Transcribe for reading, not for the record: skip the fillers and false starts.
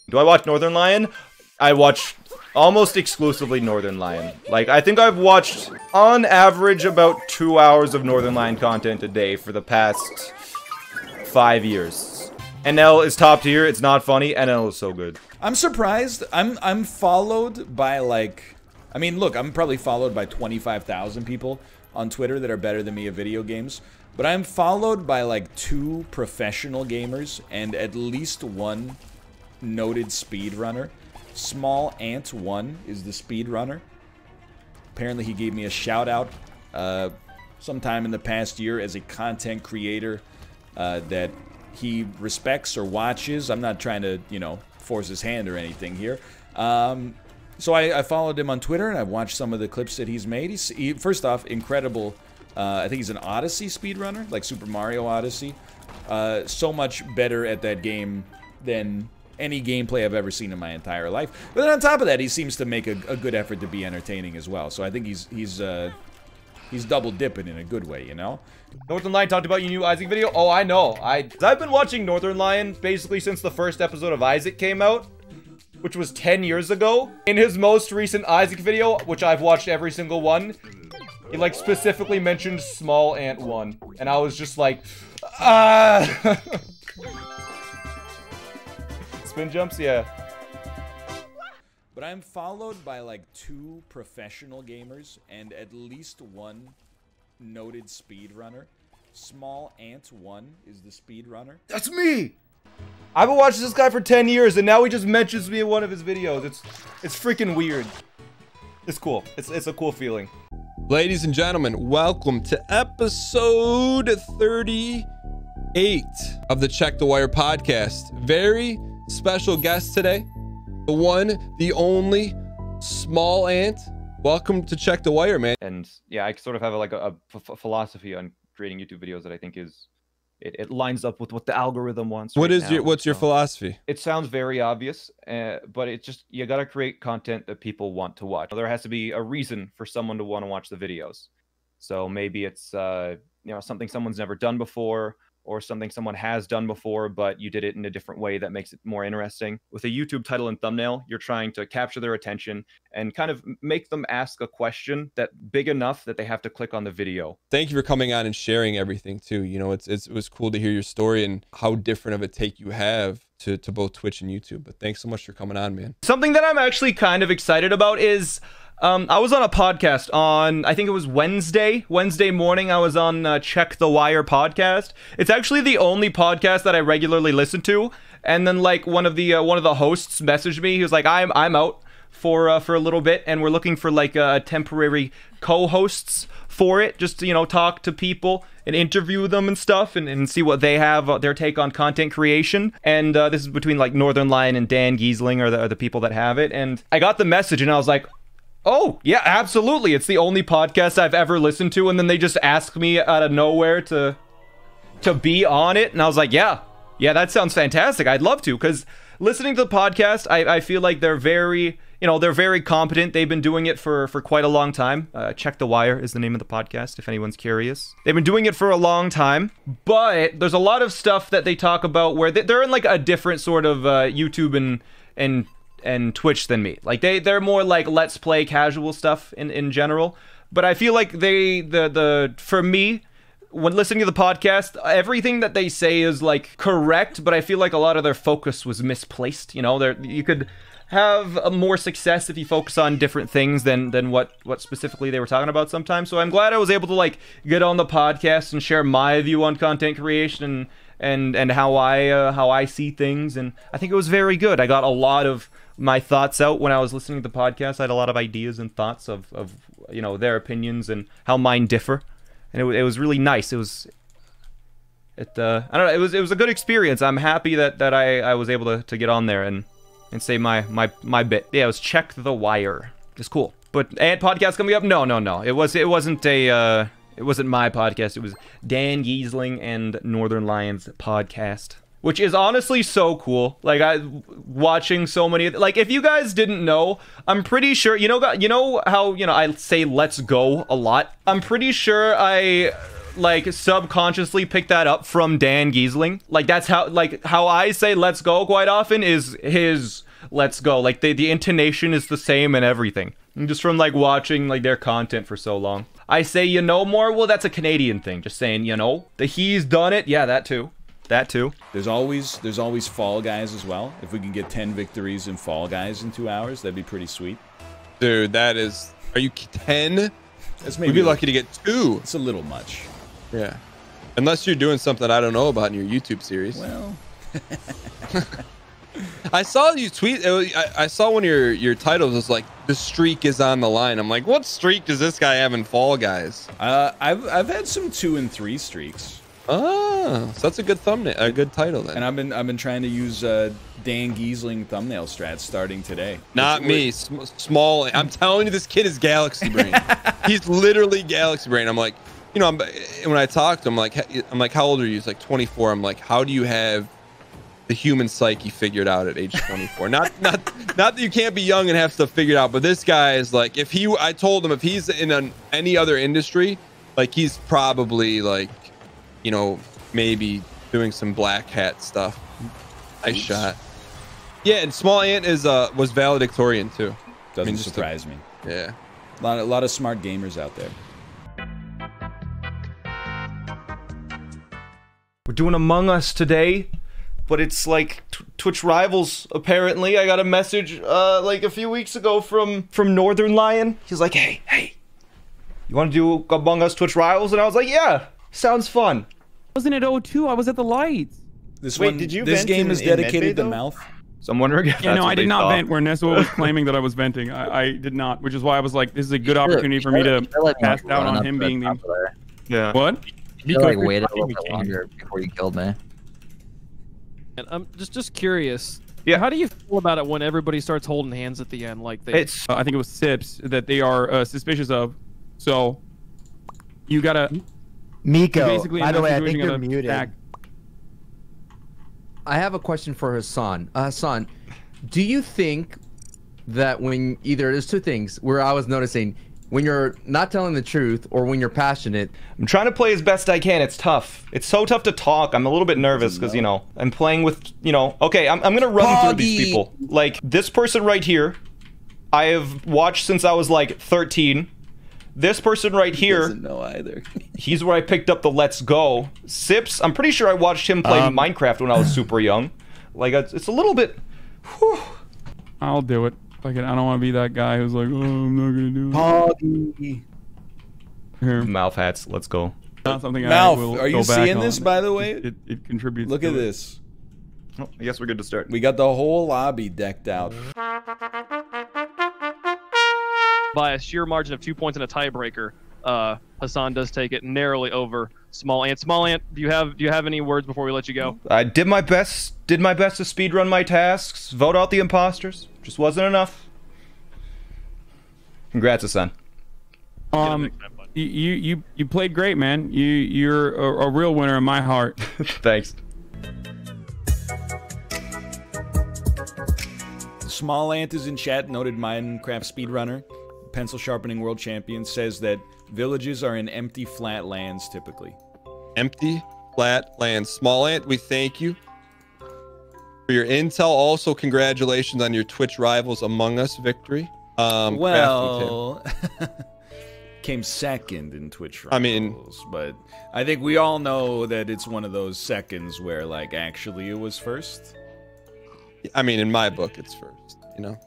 Do I watch Northern Lion? I watch almost exclusively Northern Lion. Like, I think I've watched, on average, about 2 hours of Northern Lion content a day for the past 5 years. NL is top tier. It's not funny. NL is so good. I'm surprised. I'm followed by, like... I mean, look, I'm probably followed by 25,000 people on Twitter that are better than me at video games. But I'm followed by, like, 2 professional gamers and at least 1 noted speedrunner. Small Ant 1 is the speedrunner. Apparently he gave me a shout out sometime in the past year as a content creator that he respects or watches. I'm not trying to, you know, force his hand or anything here. So I followed him on Twitter and I've watched some of the clips that he's made. First off, incredible. I think he's an Odyssey speedrunner, like Super Mario Odyssey. So much better at that game than any gameplay I've ever seen in my entire life. But then on top of that, he seems to make a good effort to be entertaining as well. So I think he's double dipping in a good way, you know? Northern Lion talked about your new Isaac video? Oh, I know. I've been watching Northern Lion basically since the first episode of Isaac came out, which was 10 years ago. In his most recent Isaac video, which I've watched every single one, he like specifically mentioned Small Ant 1. And I was just like, Spin jumps, yeah. But I'm followed by like 2 professional gamers and at least 1 noted speedrunner. Small Ant 1 is the speedrunner. That's me! I've been watching this guy for 10 years and now he just mentions me in one of his videos. It's freaking weird. It's cool. It's a cool feeling. Ladies and gentlemen, welcome to episode 38 of the Check the Wire podcast. Very special guest today, the one, the only, Small Ant. Welcome to Check the Wire, man. And yeah, I sort of have a philosophy on creating YouTube videos that I think is it lines up with what the algorithm wants. What's your philosophy? It sounds very obvious, but it just, you gotta create content that people want to watch. There has to be a reason for someone to want to watch the videos. So maybe it's you know, something someone's never done before, or something someone has done before, but you did it in a different way that makes it more interesting. With a YouTube title and thumbnail, you're trying to capture their attention and kind of make them ask a question that big enough that they have to click on the video. Thank you for coming on and sharing everything too. You know, it was cool to hear your story and how different of a take you have to both Twitch and YouTube. But thanks so much for coming on, man. Something that I'm actually kind of excited about is I was on a podcast on, I think it was Wednesday morning. I was on Check the Wire podcast. It's actually the only podcast that I regularly listen to. And then like one of the hosts messaged me. He was like, I'm out for a little bit, and we're looking for like temporary co-hosts for it, just to, you know, talk to people and interview them and stuff, and see what they have, their take on content creation. And this is between like Northern Lion and Dan Giesling are the people that have it. And I got the message and I was like, oh, yeah, absolutely. It's the only podcast I've ever listened to. And then they just asked me out of nowhere to be on it. And I was like, yeah, that sounds fantastic. I'd love to, because listening to the podcast, I feel like they're very, you know, they're very competent. They've been doing it for quite a long time. Check the Wire is the name of the podcast, if anyone's curious. They've been doing it for a long time, but there's a lot of stuff that they talk about where they're in like a different sort of YouTube and Twitch than me. Like they're more like let's play casual stuff in general. But I feel like for me, when listening to the podcast, everything that they say is like correct, but I feel like a lot of their focus was misplaced. You know, you could have more success if you focus on different things than what specifically they were talking about sometimes. So I'm glad I was able to like get on the podcast and share my view on content creation and how I see things. And I think it was very good. I got a lot of my thoughts out when I was listening to the podcast. I had a lot of ideas and thoughts of you know, their opinions and how mine differ, and it was really nice. I don't know, it was a good experience. I'm happy that I was able to get on there and say my bit. Yeah, it was Check the Wire. It's cool. But Ant podcast coming up? No. It wasn't my podcast. It was Dan Giesling and Northern Lion's podcast, which is honestly so cool. Like, watching so many, like, if you guys didn't know, I'm pretty sure, you know how, you know, I say let's go a lot. I'm pretty sure I like subconsciously picked that up from Dan Giesling. Like that's how I say let's go quite often is his let's go. Like the intonation is the same and everything. And just from like watching like their content for so long. I say you know more. Well, that's a Canadian thing. Just saying, you know, the he's done it. Yeah, that too. That too. There's always Fall Guys as well. If we can get 10 victories in Fall Guys in 2 hours, that'd be pretty sweet. Dude, that is... Are you 10? That's We'd be lucky to get 2. It's a little much. Yeah. Unless you're doing something I don't know about in your YouTube series. Well... I saw you tweet... I saw one of your titles was like, the streak is on the line. I'm like, what streak does this guy have in Fall Guys? I've had some 2 and 3 streaks. Oh, so that's a good thumbnail, a good title then. And I've been trying to use Dan Giesling thumbnail strats starting today. Not me, small. I'm telling you, this kid is Galaxy Brain. He's literally Galaxy Brain. I'm like, you know, when I talk to him, I'm like, how old are you? He's like 24. I'm like, how do you have the human psyche figured out at age 24? not that you can't be young and have stuff figured out, but this guy is like, I told him if he's in any other industry, like he's probably like, you know, maybe doing some black hat stuff. Nice shot. Yeah, and Small Ant was valedictorian too. Doesn't surprise me. Yeah. A lot of smart gamers out there. We're doing Among Us today, but it's like Twitch Rivals, apparently. I got a message like a few weeks ago from Northern Lion. He's like, hey, you want to do Among Us Twitch Rivals? And I was like, yeah. Sounds fun. Wasn't it 02? I was at the lights. This game is dedicated to mouth. So I'm wondering if no, I did not vent where Neswa was claiming that I was venting. I did not, which is why I was like, this is a good opportunity for me to pass down on him being the... Yeah. What? You like waited a little bit longer before you killed me. And I'm just curious. Yeah. How do you feel about it when everybody starts holding hands at the end like they... It's... I think it was Sips that they are suspicious of. So you gotta... Miko, basically by the way, I think you're you're muted. I have a question for Hassan. Hassan, do you think that when there's two things where I was noticing, when you're not telling the truth or when you're passionate? I'm trying to play as best I can. It's tough. It's so tough to talk. I'm a little bit nervous because, you know, I'm playing with, you know, okay, I'm going to run through these people. Like, this person right here, I have watched since I was like 13. This person right here, doesn't know either. He's where I picked up the Let's Go. Sips, I'm pretty sure I watched him play Minecraft when I was super young. Like, it's a little bit... Whew. I'll do it. Like, I don't want to be that guy who's like, oh, I'm not going to do it. Here. Mouth hats, let's go. Not something Mouth, I will are you go back seeing on. this, by the way? It contributes. Look to at it. this. Oh, I guess we're good to start. We got the whole lobby decked out. By a sheer margin of 2 points in a tiebreaker, Hassan does take it narrowly over Small Ant. Small Ant, do you have any words before we let you go? I did my best to speedrun my tasks, vote out the imposters. Just wasn't enough. Congrats, Hassan. You played great, man. You're a real winner in my heart. Thanks. Small Ant is in chat, noted Minecraft speedrunner, pencil sharpening world champion, says that villages are in empty flat lands typically. Empty flat lands. Small Ant, we thank you for your intel. Also, congratulations on your Twitch Rivals Among Us victory. Well, came second in Twitch Rivals, I mean, but I think we all know that it's one of those seconds where, like, actually it was first. I mean, in my book, it's first, you know?